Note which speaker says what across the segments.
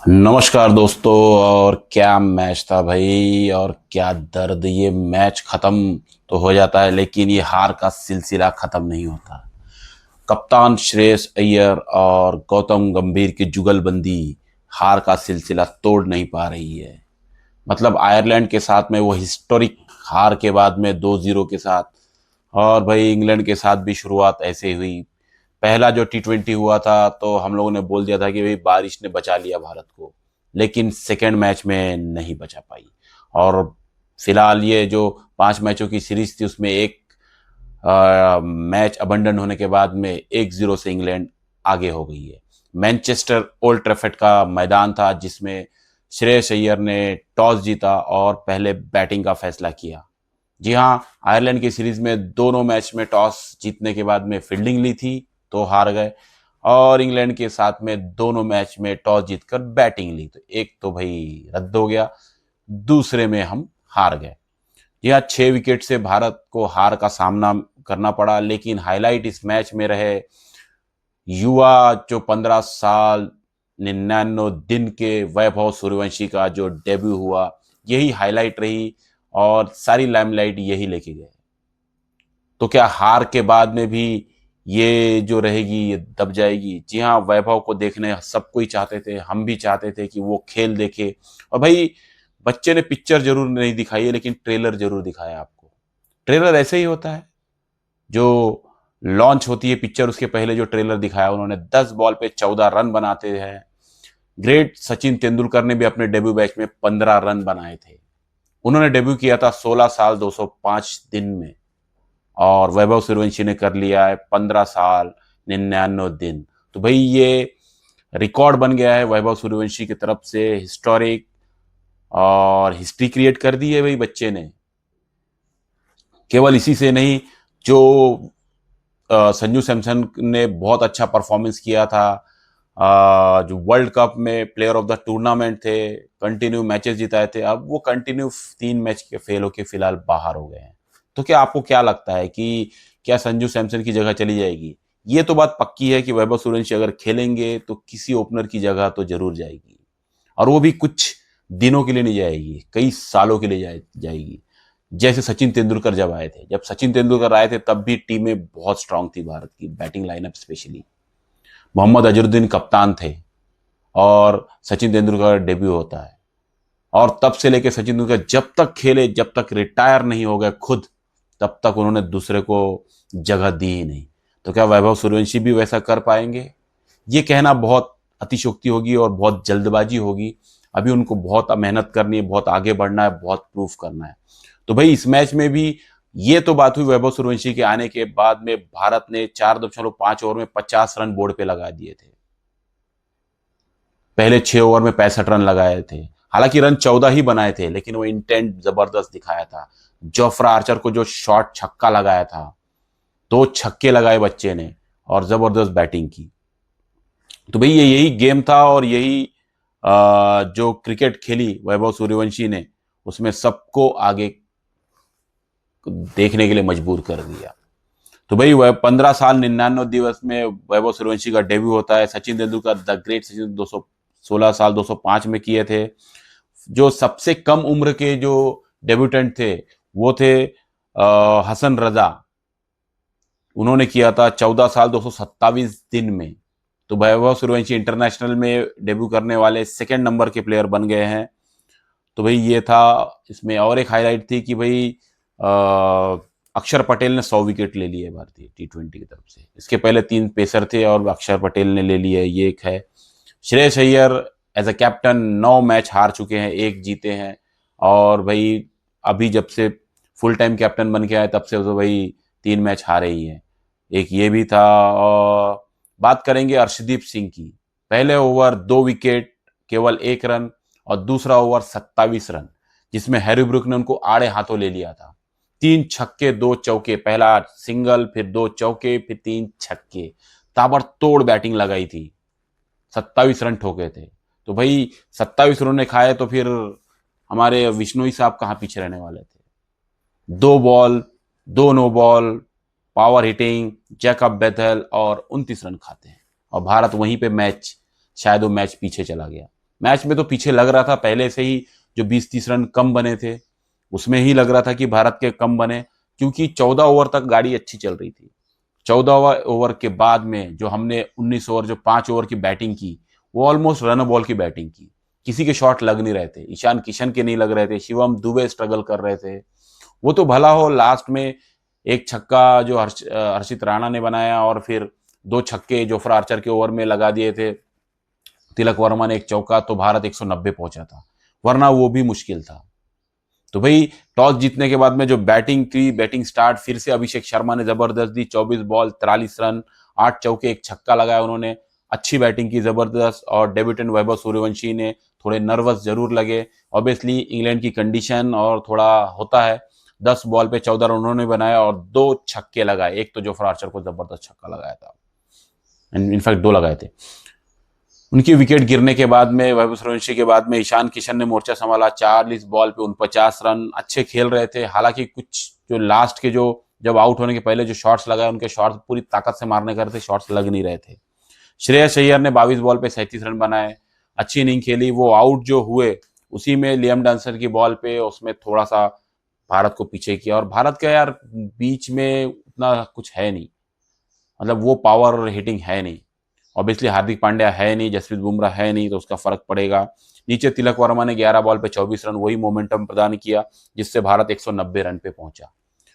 Speaker 1: नमस्कार दोस्तों। और क्या मैच था भाई, और क्या दर्द। ये मैच खत्म तो हो जाता है लेकिन ये हार का सिलसिला खत्म नहीं होता। कप्तान श्रेयस अय्यर और गौतम गंभीर की जुगलबंदी हार का सिलसिला तोड़ नहीं पा रही है। मतलब आयरलैंड के साथ में वो हिस्टोरिक हार के बाद में 2-0 के साथ, और भाई इंग्लैंड के साथ भी शुरुआत ऐसे ही हुई। पहला जो T20 हुआ था तो हम लोगों ने बोल दिया था कि भाई बारिश ने बचा लिया भारत को, लेकिन सेकेंड मैच में नहीं बचा पाई। और फिलहाल ये जो 5 मैचों की सीरीज थी उसमें एक मैच अबंडन होने के बाद में 1-0 से इंग्लैंड आगे हो गई है। मैनचेस्टर ओल्ड ट्रैफर्ड का मैदान था जिसमें श्रेयस अय्यर ने टॉस जीता और पहले बैटिंग का फैसला किया। जी हाँ, आयरलैंड की सीरीज में दोनों मैच में टॉस जीतने के बाद में फील्डिंग ली थी तो हार गए, और इंग्लैंड के साथ में दोनों मैच में टॉस जीतकर बैटिंग ली तो एक तो भाई रद्द हो गया, दूसरे में हम हार गए। यह 6 विकेट से भारत को हार का सामना करना पड़ा, लेकिन हाईलाइट इस मैच में रहे युवा जो 15 साल 99 दिन के वैभव सूर्यवंशी का जो डेब्यू हुआ, यही हाईलाइट रही और सारी लाइमलाइट यही लेके गए। तो क्या हार के बाद में भी ये जो रहेगी ये दब जाएगी? जी हाँ, वैभव को देखने सब कोई चाहते थे, हम भी चाहते थे कि वो खेल देखे। और भाई बच्चे ने पिक्चर जरूर नहीं दिखाई है लेकिन ट्रेलर जरूर दिखाया आपको। ट्रेलर ऐसे ही होता है, जो लॉन्च होती है पिक्चर उसके पहले जो ट्रेलर दिखाया उन्होंने 10 बॉल पे 14 रन बनाते हैं। ग्रेट सचिन तेंदुलकर ने भी अपने डेब्यू मैच में 15 रन बनाए थे। उन्होंने डेब्यू किया था 16 साल 205 दिन में, और वैभव सूर्यवंशी ने कर लिया है 15 साल 99 दिन। तो भाई ये रिकॉर्ड बन गया है वैभव सूर्यवंशी की तरफ से, हिस्टोरिक, और हिस्ट्री क्रिएट कर दी है भाई बच्चे ने। केवल इसी से नहीं, जो संजू सैमसन ने बहुत अच्छा परफॉर्मेंस किया था, जो वर्ल्ड कप में प्लेयर ऑफ द टूर्नामेंट थे, कंटिन्यू मैचेस जिताए थे, अब वो कंटिन्यू 3 मैच के फेल होके फिलहाल बाहर हो गए हैं। तो क्या आपको क्या लगता है कि क्या संजू सैमसन की जगह चली जाएगी? ये तो बात पक्की है कि वैभव सूर्यवंशी अगर खेलेंगे तो किसी ओपनर की जगह तो जरूर जाएगी, और वो भी कुछ दिनों के लिए नहीं जाएगी, कई सालों के लिए जाएगी। जैसे सचिन तेंदुलकर जब आए थे, जब सचिन तेंदुलकर आए थे तब भी टीमें बहुत स्ट्रांग थी भारत की, batting lineup specially. Mohammad Azharuddin कप्तान थे और सचिन तेंदुलकर का डेब्यू होता है, और तब से लेकर सचिन तेंदुलकर जब तक खेले, जब तक रिटायर नहीं हो गए खुद, तब तक उन्होंने दूसरे को जगह दी ही नहीं। तो क्या वैभव सूर्यवंशी भी वैसा कर पाएंगे? ये कहना बहुत अतिशोक्ति होगी और बहुत जल्दबाजी होगी। अभी उनको बहुत मेहनत करनी है, बहुत आगे बढ़ना है, बहुत प्रूफ करना है। तो भाई इस मैच में भी ये तो बात हुई वैभव सूर्यवंशी के आने के बाद में भारत ने 4.5 ओवर में 50 रन बोर्ड पे लगा दिए थे। पहले 6 ओवर में 65 रन लगाए थे। हालांकि रन 14 ही बनाए थे लेकिन वो इंटेंट जबरदस्त दिखाया था। जोफ्रा आर्चर को जो शॉट छक्का लगाया था, 2 छक्के लगाए बच्चे ने और जबरदस्त बैटिंग की। तो भाई ये यही गेम था, और यही जो क्रिकेट खेली वैभव सूर्यवंशी ने, उसमें सबको आगे देखने के लिए मजबूर कर दिया। तो भाई वह 15 साल 99 दिवस में वैभव सूर्यवंशी का डेब्यू होता है। सचिन तेंदुलकर द ग्रेट सचिन 216 साल 205 में किए थे। जो सबसे कम उम्र के जो डेब्यूटेंट थे वो थे हसन रजा। उन्होंने किया था 14 साल 227 दिन में। तो वैभव सूर्यवंशी इंटरनेशनल में डेब्यू करने वाले सेकेंड नंबर के प्लेयर बन गए हैं। तो भाई ये था। इसमें और एक हाईलाइट थी कि भाई अक्षर पटेल ने 100 विकेट ले लिए भारतीय T20 की तरफ से। इसके पहले 3 पेसर थे और अक्षर पटेल ने ले लिए, ये एक है। Shreyas Iyer as a captain 9 match हार चुके हैं, एक जीते हैं। और भाई अभी जब से फुल टाइम कैप्टन बन के आए तब से तो भाई 3 मैच हारे ही हैं। एक ये भी था। और बात करेंगे अर्शदीप सिंह की। पहले ओवर 2 विकेट, केवल 1 रन, और दूसरा ओवर 27 रन, जिसमें हैरी ब्रूक ने उनको आड़े हाथों ले लिया था। 3 छक्के 2 चौके, पहला सिंगल, फिर 2 चौके, फिर 3 छक्के, ताबड़तोड़ बैटिंग लगाई थी। 27 रन ठोके थे। तो भाई 27 उन्होंने खाए तो फिर हमारे विश्नोई साहब कहाँ पीछे रहने वाले थे? 2 ball, 2 no ball, power hitting, Jacob Bethell, और 29 रन खाते हैं, और भारत वहीं पे मैच, शायद वो मैच पीछे चला गया। मैच में तो पीछे लग रहा था पहले से ही, जो 20-30 रन कम बने थे उसमें ही लग रहा था कि भारत के कम बने, क्योंकि 14 ओवर तक गाड़ी अच्छी चल रही थी। 14 ओवर के बाद में जो हमने 19 ओवर, जो 5 ओवर की बैटिंग की, वो ऑलमोस्ट रन बॉल की बैटिंग की। किसी के शॉट लग नहीं रहे थे, ईशान किशन के नहीं लग रहे थे, शिवम दुबे स्ट्रगल कर रहे थे। वो तो भला हो, लास्ट में एक छक्का जो हर्षित राणा ने बनाया, और फिर 2 छक्के जोफ्रा आर्चर के ओवर में लगा दिए थे, तिलक वर्मा ने एक चौका, तो भारत 190 पहुंचा था, वरना वो भी मुश्किल था। तो भाई टॉस जीतने के बाद में जो बैटिंग की, बैटिंग स्टार्ट फिर से अभिषेक शर्मा ने जबरदस्त दी, 24 बॉल 43 रन, 8 चौके, एक छक्का लगाया उन्होंने, अच्छी बैटिंग की जबरदस्त। और डेब्यूटेंट वैभव सूर्यवंशी ने थोड़े नर्वस जरूर लगे, ऑब्वियसली इंग्लैंड की कंडीशन और थोड़ा होता है। 10 बॉल पे 14 रन उन्होंने बनाया और 2 छक्के लगाए, एक तो जोफ्रा आर्चर को जबरदस्त छक्का लगाया था, इनफैक्ट 2 लगाए थे। उनकी विकेट गिरने के बाद में, वैभव सूर्यवंशी के बाद में, ईशान किशन ने मोर्चा संभाला, 40 बॉल पे 49 रन, अच्छे खेल रहे थे। हालांकि कुछ जो लास्ट के, जो जब आउट होने के पहले जो शॉट्स लगाए, उनके शॉट्स पूरी ताकत से मारने कर थे, शॉट्स लग नहीं रहे थे। श्रेयस अय्यर ने 22 बॉल पे 37 रन बनाए, अच्छी इनिंग खेली। वो आउट जो हुए उसी में लियम डॉनसन की बॉल पे, उसमें थोड़ा सा भारत को पीछे किया। और भारत का यार बीच में उतना कुछ है नहीं, मतलब वो पावर हिटिंग है नहीं। ऑब्वियसली हार्दिक पांड्या है नहीं, जसप्रीत बुमराह है नहीं, तो उसका फर्क पड़ेगा। नीचे तिलक वर्मा ने 11 बॉल पे 24 रन, वही मोमेंटम प्रदान किया जिससे भारत 190 रन पे पहुंचा।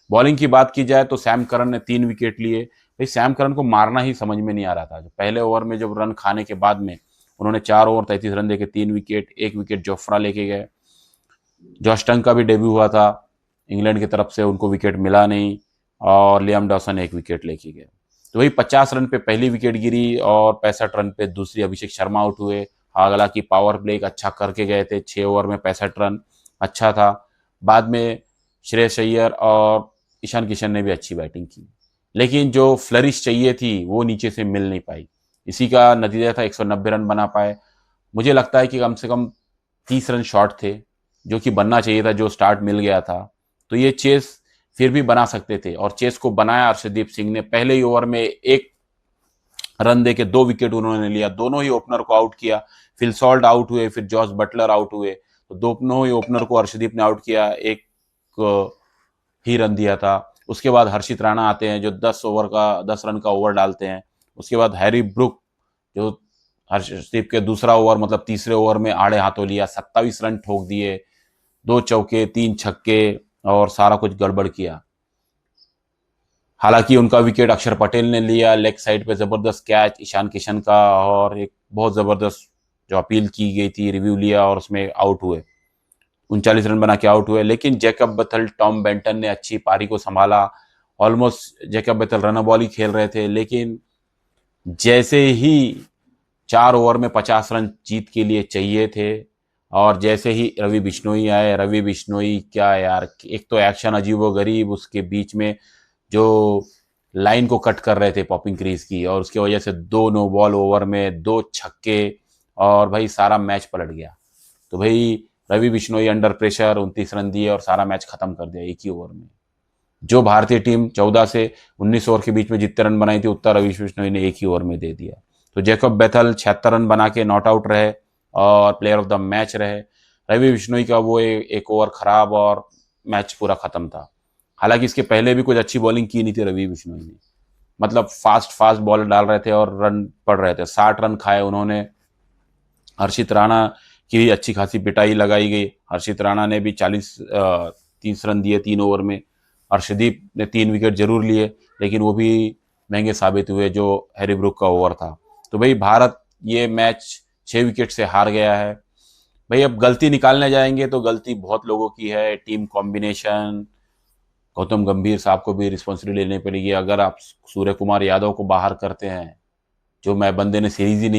Speaker 1: बॉलिंग की बात की जाए तो सैम करन ने 3 विकेट लिए। भाई सैम करन को मारना ही समझ में नहीं आ रहा था। जो पहले ओवर में जब रन खाने के बाद में उन्होंने 4 ओवर 33 रन देके 3 विकेट, 1 विकेट जोफ्रा लेके गए। जॉश टंग का भी डेब्यू हुआ था इंग्लैंड की तरफ से, उनको विकेट मिला नहीं, और लियाम डॉसन 1 विकेट लेके गए। तो वही 50 रन पे पहली विकेट गिरी और 65 रन पे दूसरी। अभिषेक शर्मा आउट हुए, हालांकि पावर प्ले एक अच्छा करके गए थे, 6 ओवर में 65 रन, अच्छा था। बाद में श्रेयस अय्यर और ईशान किशन ने भी अच्छी बैटिंग की, लेकिन जो फ्लरिश चाहिए थी वो नीचे से मिल नहीं पाई। इसी का नतीजा था 190 रन बना पाए। मुझे लगता है कि कम से कम 30 रन शॉर्ट थे, जो कि बनना चाहिए था, जो स्टार्ट मिल गया था। तो ये चेस फिर भी बना सकते थे, और चेस को बनाया अर्शदीप सिंह ने। पहले ही ओवर में 1 रन देके 2 विकेट उन्होंने लिया, दोनों ही ओपनर को आउट किया। फिल सॉल्ट आउट हुए, फिर जॉस बटलर आउट हुए, तो दोनों ही ओपनर को अर्शदीप ने आउट किया, 1 ही रन दिया था। उसके बाद हर्षित राणा आते हैं, जो 10 रन का ओवर डालते हैं। उसके बाद हैरी ब्रुक, जो हर्षदीप के दूसरा ओवर, मतलब तीसरे ओवर में आड़े हाथों लिया, 27 रन ठोक दिए, 2 चौके 3 छक्के, और सारा कुछ गड़बड़ किया। हालांकि उनका विकेट अक्षर पटेल ने लिया, लेग साइड पे जबरदस्त कैच ईशान किशन का, और एक बहुत जबरदस्त जो अपील की गई थी, रिव्यू लिया और उसमें आउट हुए, 39 रन बना के आउट हुए। लेकिन जैकब बेथल, टॉम बेंटन ने अच्छी पारी को संभाला। Almost Jacob Bethell run ball ही खेल रहे थे, लेकिन जैसे ही 4 ओवर में 50 रन जीत के लिए चाहिए थे, और जैसे ही रवि बिश्नोई आए, रवि बिश्नोई क्या यार, एक तो एक्शन अजीबो गरीब, उसके बीच में जो लाइन को कट कर रहे थे पॉपिंग क्रीज की, और उसकी वजह से 2 नो बॉल ओवर में 2 छक्के, और भाई सारा मैच पलट गया। तो भाई Ravi Bishnoi under pressure 29 run दिए और सारा मैच खत्म कर दिया एक ही ओवर में। जो भारतीय टीम 14 से 19 ओवर के बीच में जितने रन बनाई थी, उतना रवि बिश्नोई ने एक ही ओवर में दे दिया। तो जैकब बेथल 76 रन बना के नॉट आउट रहे और प्लेयर ऑफ द मैच रहे। रवि बिश्नोई का वो एक ओवर खराब और मैच पूरा खत्म था। हालांकि इसके पहले भी कुछ अच्छी बॉलिंग की नहीं थी रवि बिश्नोई ने, मतलब फास्ट फास्ट बॉल डाल रहे थे और रन पड़ रहे थे। 60 रन खाए उन्होंने। हर्षित राणा की अच्छी खासी पिटाई लगाई गई, हर्षित राणा ने भी 30 रन दिए 3 ओवर में। अर्शदीप ने 3 विकेट जरूर लिए, लेकिन वो भी महंगे साबित हुए, जो हैरी ब्रुक का ओवर था। तो भाई भारत ये मैच 6 विकेट से हार गया है। भाई अब गलती निकालने जाएंगे तो गलती बहुत लोगों की है, टीम कॉम्बिनेशन, गौतम गंभीर साहब को भी रिस्पॉन्सिबिलिटी लेनी पड़ेगी। अगर आप सूर्य कुमार यादव को बाहर करते हैं, जो मैं बंदे ने सीरीज ही नहीं